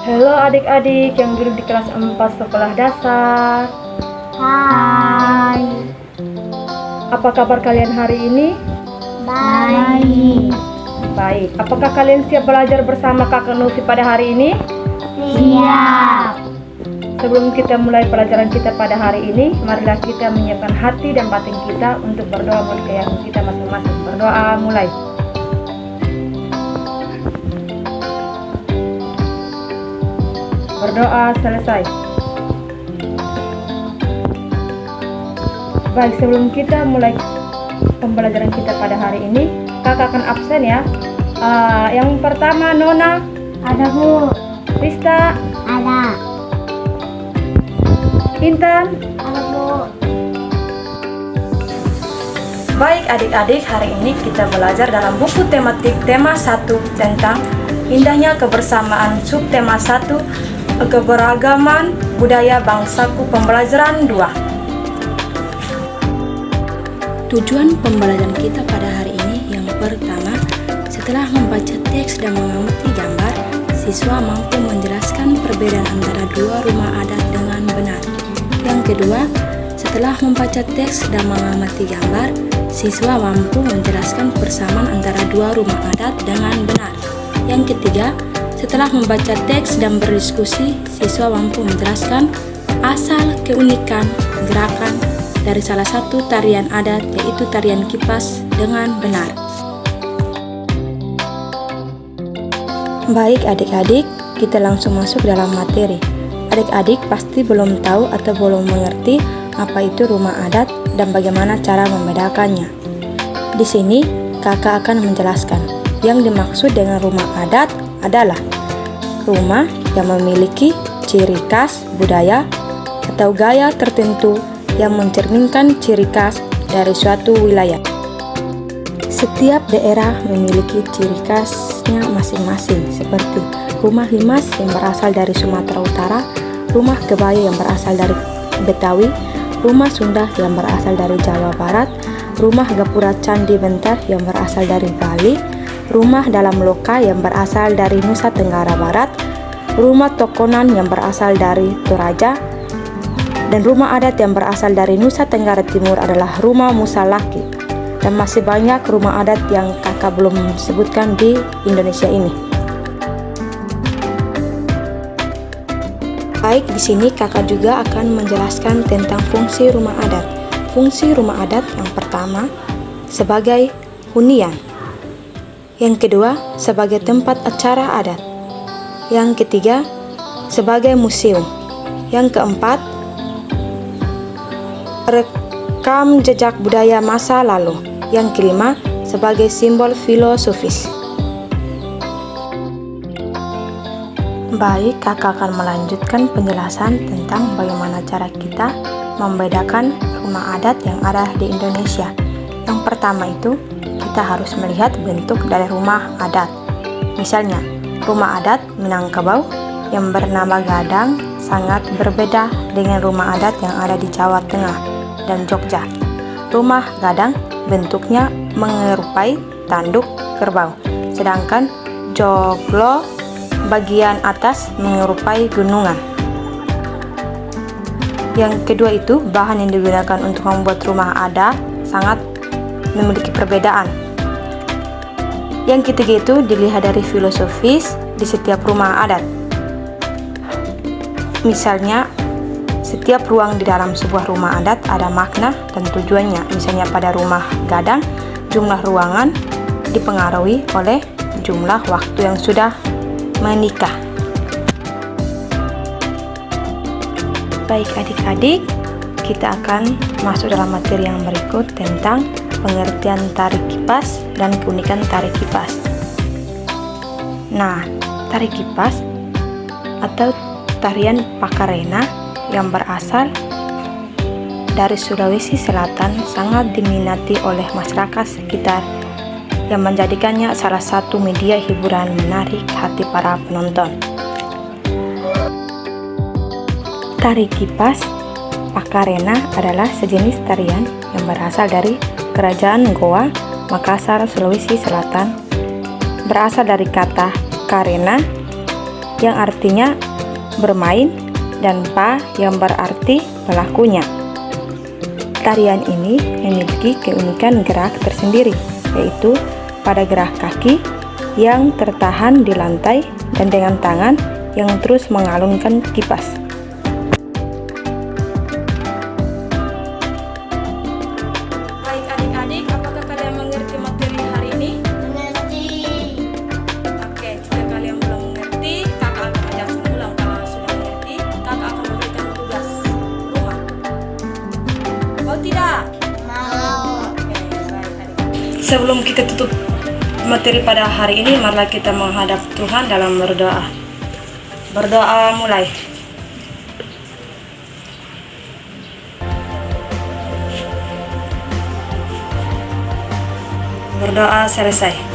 Halo adik-adik yang duduk di kelas 4 sekolah dasar. Hai. Apa kabar kalian hari ini? Baik. Baik. Apakah kalian siap belajar bersama Kakak Nusi pada hari ini? Siap. Sebelum kita mulai pelajaran kita pada hari ini, marilah kita menyiapkan hati dan batin kita untuk berdoa menurut keyakinan kita masing-masing. Berdoa mulai. Berdoa selesai. Baik, sebelum kita mulai pembelajaran kita pada hari ini, kakak akan absen ya. Yang pertama Nona. Ada Bu. Rista. Ada. Intan. Ada Bu. Baik adik-adik, hari ini kita belajar dalam buku tematik tema 1 tentang indahnya kebersamaan, subtema 1 keberagaman budaya bangsaku, pembelajaran 2. Tujuan pembelajaran kita pada hari ini yang pertama, setelah membaca teks dan mengamati gambar, siswa mampu menjelaskan perbedaan antara dua rumah adat dengan benar. Yang kedua, setelah membaca teks dan mengamati gambar, siswa mampu menjelaskan persamaan antara dua rumah adat dengan benar. Yang ketiga, setelah membaca teks dan berdiskusi, siswa mampu menjelaskan asal, keunikan, gerakan dari salah satu tarian adat, yaitu tarian kipas, dengan benar. Baik adik-adik, kita langsung masuk dalam materi. Adik-adik pasti belum tahu atau belum mengerti apa itu rumah adat dan bagaimana cara membedakannya. Di sini, kakak akan menjelaskan. Yang dimaksud dengan rumah adat adalah rumah yang memiliki ciri khas budaya atau gaya tertentu yang mencerminkan ciri khas dari suatu wilayah. Setiap daerah memiliki ciri khasnya masing-masing, seperti rumah limas yang berasal dari Sumatera Utara, rumah kebaya yang berasal dari Betawi, rumah Sunda yang berasal dari Jawa Barat, rumah gapura Candi Bentar yang berasal dari Bali, rumah dalam loka yang berasal dari Nusa Tenggara Barat, rumah Tokonan yang berasal dari Toraja, dan rumah adat yang berasal dari Nusa Tenggara Timur adalah rumah Musalaki. Dan masih banyak rumah adat yang kakak belum sebutkan di Indonesia ini. Baik, di sini kakak juga akan menjelaskan tentang fungsi rumah adat. Fungsi rumah adat yang pertama sebagai hunian. Yang kedua, sebagai tempat acara adat. Yang ketiga, sebagai museum. Yang keempat, rekam jejak budaya masa lalu. Yang kelima, sebagai simbol filosofis. Baik, kakak akan melanjutkan penjelasan tentang bagaimana cara kita membedakan rumah adat yang ada di Indonesia. Yang pertama itu, kita harus melihat bentuk dari rumah adat. Misalnya, rumah adat Minangkabau yang bernama Gadang sangat berbeda dengan rumah adat yang ada di Jawa Tengah dan Jogja. Rumah Gadang bentuknya menyerupai tanduk kerbau, sedangkan joglo bagian atas menyerupai gunungan. Yang kedua itu, bahan yang digunakan untuk membuat rumah adat sangat memiliki perbedaan. Yang ketiga itu, dilihat dari filosofis di setiap rumah adat. Misalnya, setiap ruang di dalam sebuah rumah adat ada makna dan tujuannya. Misalnya pada rumah Gadang, jumlah ruangan dipengaruhi oleh jumlah waktu yang sudah menikah. Baik adik-adik, kita akan masuk dalam materi yang berikut tentang pengertian tari kipas dan keunikan tari kipas. Nah, tari kipas atau tarian Pakarena yang berasal dari Sulawesi Selatan sangat diminati oleh masyarakat sekitar yang menjadikannya salah satu media hiburan menarik hati para penonton. Tari kipas Pakarena adalah sejenis tarian yang berasal dari Kerajaan Goa, Makassar, Sulawesi Selatan. Berasal dari kata karena yang artinya bermain, dan pa yang berarti pelakunya. Tarian ini memiliki keunikan gerak tersendiri, yaitu pada gerak kaki yang tertahan di lantai dan dengan tangan yang terus mengalunkan kipas. Baik adik-adik, apakah kalian mengerti materi hari ini? Mengerti. Oke, jika kalian belum mengerti, kakak akan menjelaskan ulang. Kalau sudah mengerti, kakak akan memberikan tugas rumah. Mau tidak? Mau. Oke, baik adik-adik. Sebelum kita tutup materi pada hari ini, marilah kita menghadap Tuhan dalam berdoa. Berdoa mulai. Berdoa selesai.